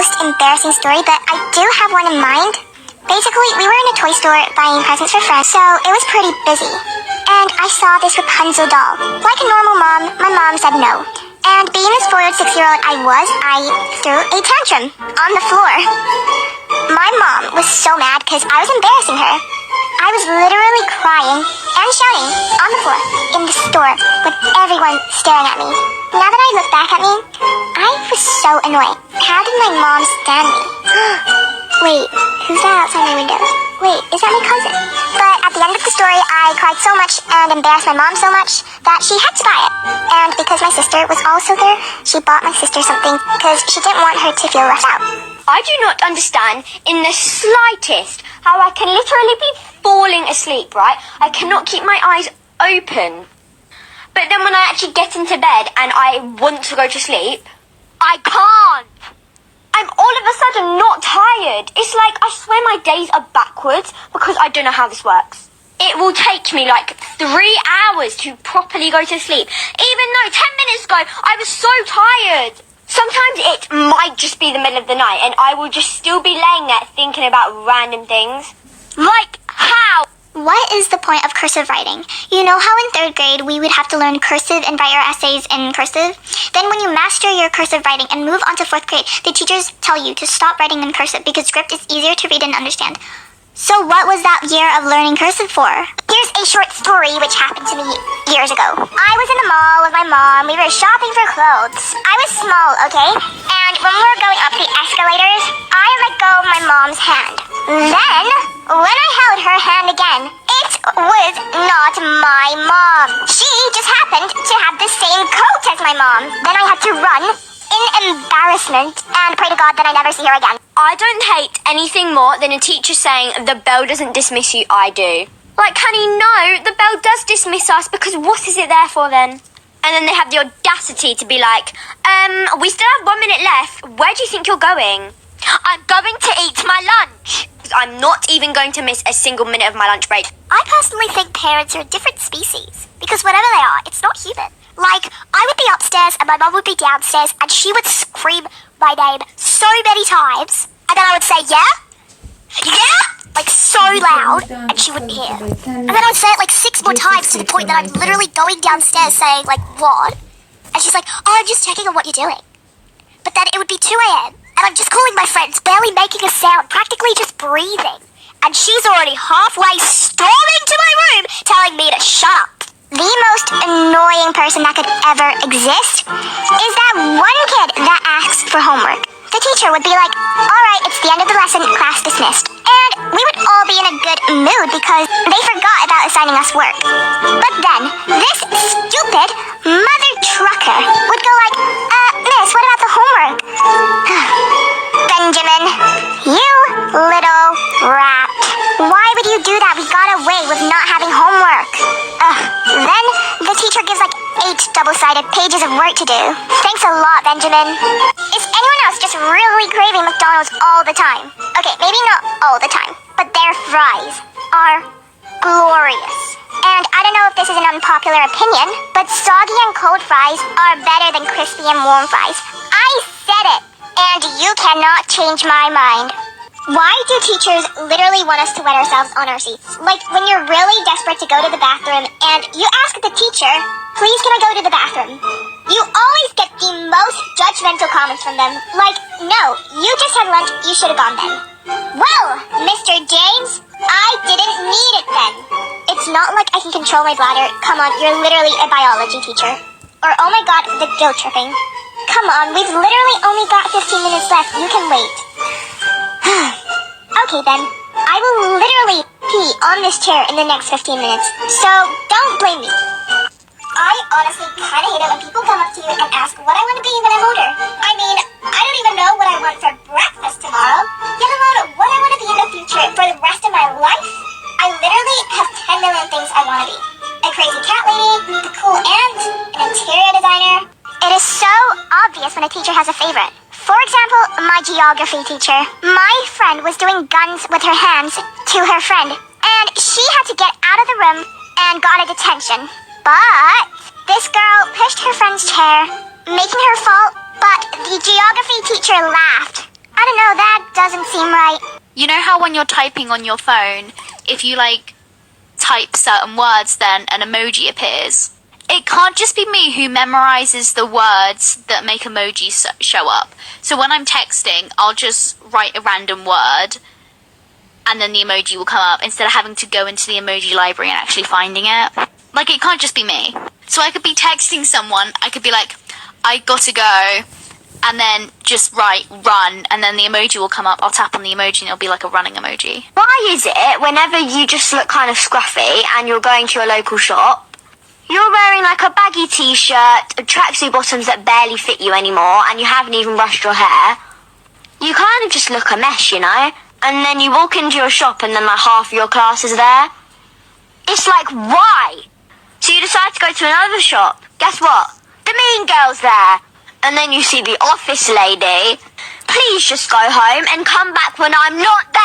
most embarrassing story, but I do have one in mind. Basically, we were in a toy store buying presents for friends, so it was pretty busy. And I saw this Rapunzel doll. Like a normal mom, my mom said no. And being the spoiled 6-year-old I threw a tantrum on the floor. My mom was so mad because I was embarrassing her. I was literally crying and shouting on the floor in the store with everyone staring at me. Now that I look back at me, I was so annoyed. How did my mom stand me? Wait, who's that outside my window? Wait, is that my cousin? But at the end of the story, I cried so much and embarrassed my mom so much that she had to buy it. And because my sister was also there, she bought my sister something because she didn't want her to feel left out. I do not understand in the slightest how I can literally be falling asleep, right? I cannot keep my eyes open. But then when I actually get into bed and I want to go to sleep, I can't. I'm all of a sudden not tired. It's like I swear my days are backwards because I don't know how this works. It will take me like 3 hours to properly go to sleep, even though 10 minutes ago I was so tired. Sometimes it might just be the middle of the night and I will just still be laying there thinking about random things. Like how? What is the point of cursive writing? You know how in 3rd grade we would have to learn cursive and write our essays in cursive? Then when you master your cursive writing and move on to 4th grade, the teachers tell you to stop writing in cursive because script is easier to read and understand. So what was that year of learning cursive for? Here's a short story which happened to me years ago. I was in the mall with my mom. We were shopping for clothes. I was small, okay? And when we were going up the escalators, I let go of my mom's hand. Then, when I held her hand again, it was not my mom. She just happened to have the same coat as my mom. Then I had to run in embarrassment and pray to God that I never see her again. I don't hate anything more than a teacher saying the bell doesn't dismiss you, I do. Like, honey, no, the bell does dismiss us because what is it there for then? And then they have the audacity to be like, we still have 1 minute left. Where do you think you're going? I'm going to eat my lunch. I'm not even going to miss a single minute of my lunch break. I personally think parents are a different species because whatever they are, it's not human. Like, I would be upstairs and my mom would be downstairs and she would scream my name so many times. And then I would say, yeah? Yeah? Like, so loud, and she wouldn't hear. And then I would say it like 6 more times to the point that I'm literally going downstairs saying, like, what? And she's like, oh, I'm just checking on what you're doing. But then it would be 2 a.m. and I'm just calling my friends, barely making a sound, practically just breathing. And she's already halfway storming to my room telling me to shut up. The most annoying person that could ever exist is that one kid that asks for homework. The teacher would be like, all right, it's the end of the lesson, class dismissed. And we would all be in a good mood because they forgot about assigning us work. But then, this stupid mother trucker would go like, miss, what about the homework? Benjamin, you little rat. Why would you do that? We got away with not having homework. Then the teacher gives like 8 double-sided pages of work to do. Thanks a lot, Benjamin. Is anyone else just really craving McDonald's all the time? Okay, maybe not all the time, but their fries are glorious. And I don't know if this is an unpopular opinion, but soggy and cold fries are better than crispy and warm fries. I said it, and you cannot change my mind. Why do teachers literally want us to wet ourselves on our seats? Like when you're really desperate to go to the bathroom and you ask the teacher, please can I go to the bathroom? You always get the most judgmental comments from them. Like, no, you just had lunch, you should have gone then. Well, Mr. James, I didn't need it then. It's not like I can control my bladder. Come on, you're literally a biology teacher. Or oh my god, the guilt tripping. Come on, we've literally only got 15 minutes left. You can wait. Okay then, I will literally pee on this chair in the next 15 minutes, so don't blame me. I honestly kinda hate it when people come up to you and ask what I want to be when I'm older. I mean, I don't even know what I want for breakfast tomorrow, let alone what I want to be in the future for the rest of my life. I literally have 10 million things I want to be. A crazy cat lady, the cool aunt, an interior designer. It is so obvious when a teacher has a favorite. For example, my geography teacher. My friend was doing guns with her hands to her friend, and she had to get out of the room and got a detention. But this girl pushed her friend's chair, making her fall, but the geography teacher laughed. I seem right. You know how when you're typing on your phone, if you like type certain words, then an emoji appears? It can't just be me who memorizes the words that make emojis show up. So when I'm texting, I'll just write a random word and then the emoji will come up instead of having to go into the emoji library and actually finding it. Like, it can't just be me. So I could be texting someone, I could be like, I gotta go, and then just write run, and then the emoji will come up. I'll tap on the emoji and it'll be like a running emoji. Why is it whenever you just look kind of scruffy and you're going to your local shop, you're wearing like a baggy t-shirt, tracksuit bottoms that barely fit you anymore, and you haven't even brushed your hair? You kind of just look a mess, you know? And then you walk into your shop and then like half of your class is there. It's like, why? So you decide to go to another shop. Guess what? The mean girl's there. And then you see the office lady. Please just go home and come back when I'm not there.